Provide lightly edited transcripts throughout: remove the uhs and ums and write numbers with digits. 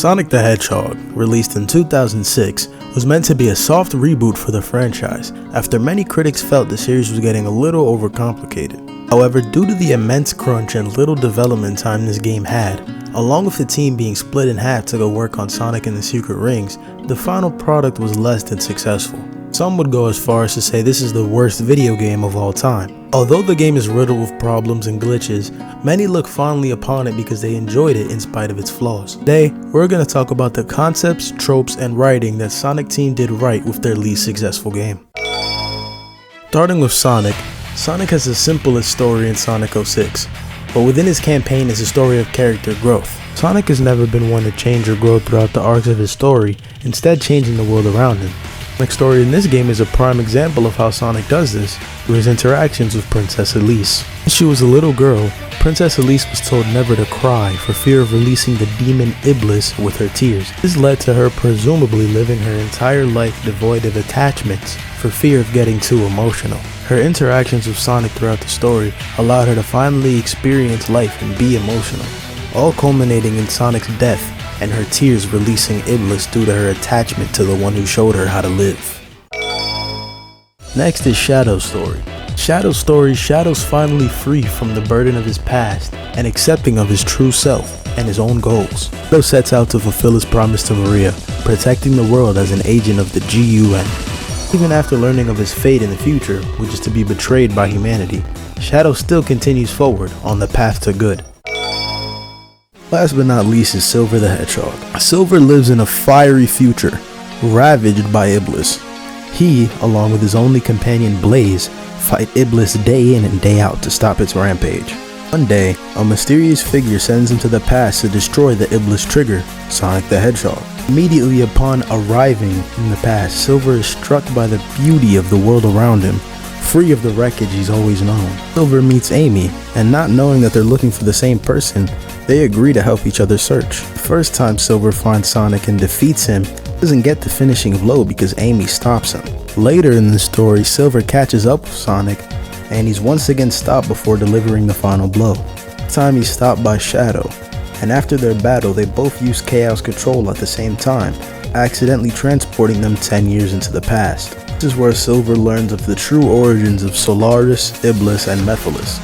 Sonic the Hedgehog, released in 2006, was meant to be a soft reboot for the franchise, after many critics felt the series was getting a little overcomplicated. However, due to the immense crunch and little development time this game had, along with the team being split in half to go work on Sonic and the Secret Rings, the final product was less than successful. Some would go as far as to say this is the worst video game of all time. Although the game is riddled with problems and glitches, many look fondly upon it because they enjoyed it in spite of its flaws. Today, we're going to talk about the concepts, tropes, and writing that Sonic Team did right with their least successful game. Starting with Sonic, Sonic has the simplest story in Sonic 06, but within his campaign is a story of character growth. Sonic has never been one to change or grow throughout the arcs of his story, instead changing the world around him. Sonic's story in this game is a prime example of how Sonic does this through his interactions with Princess Elise. When she was a little girl, Princess Elise was told never to cry for fear of releasing the demon Iblis with her tears. This led to her presumably living her entire life devoid of attachments for fear of getting too emotional. Her interactions with Sonic throughout the story allowed her to finally experience life and be emotional, all culminating in Sonic's death and her tears releasing Iblis due to her attachment to the one who showed her how to live. Next is Shadow's story. Shadow's story, Shadow's finally free from the burden of his past and accepting of his true self and his own goals. Shadow sets out to fulfill his promise to Maria, protecting the world as an agent of the GUN. Even after learning of his fate in the future, which is to be betrayed by humanity, Shadow still continues forward on the path to good. Last but not least is Silver the Hedgehog. Silver lives in a fiery future, ravaged by Iblis. He, along with his only companion Blaze, fight Iblis day in and day out to stop its rampage. One day, a mysterious figure sends him to the past to destroy the Iblis trigger, Sonic the Hedgehog. Immediately upon arriving in the past, Silver is struck by the beauty of the world around him, free of the wreckage he's always known. Silver meets Amy, and not knowing that they're looking for the same person, they agree to help each other search. The first time Silver finds Sonic and defeats him, he doesn't get the finishing blow because Amy stops him. Later in the story, Silver catches up with Sonic, and he's once again stopped before delivering the final blow. This time he's stopped by Shadow, and after their battle they both use Chaos Control at the same time, accidentally transporting them 10 years into the past. This is where Silver learns of the true origins of Solaris, Iblis, and Mephiles,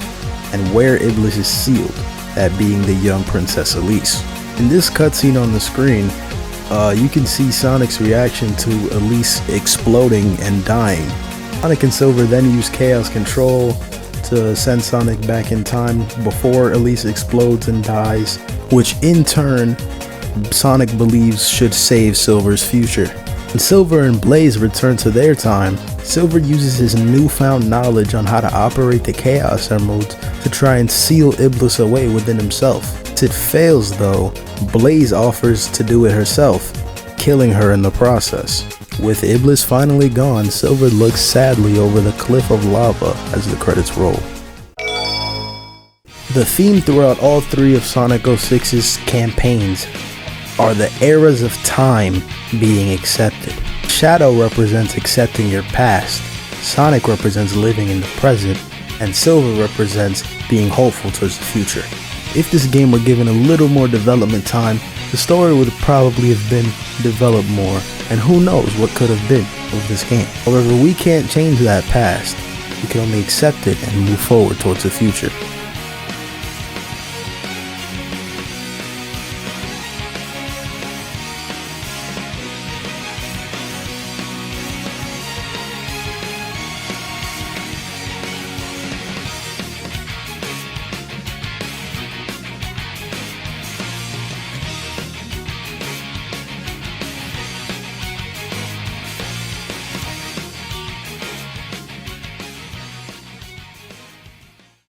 and where Iblis is sealed, that being the young Princess Elise. In this cutscene on the screen, you can see Sonic's reaction to Elise exploding and dying. Sonic and Silver then use Chaos Control to send Sonic back in time before Elise explodes and dies, which in turn Sonic believes should save Silver's future. When Silver and Blaze return to their time, Silver uses his newfound knowledge on how to operate the Chaos Emeralds to try and seal Iblis away within himself. Once it fails though, Blaze offers to do it herself, killing her in the process. With Iblis finally gone, Silver looks sadly over the cliff of lava as the credits roll. The theme throughout all three of Sonic 06's campaigns are the eras of time being accepted. Shadow represents accepting your past, Sonic represents living in the present, and Silver represents being hopeful towards the future. If this game were given a little more development time, the story would probably have been developed more, and who knows what could have been with this game. However, we can't change that past, we can only accept it and move forward towards the future.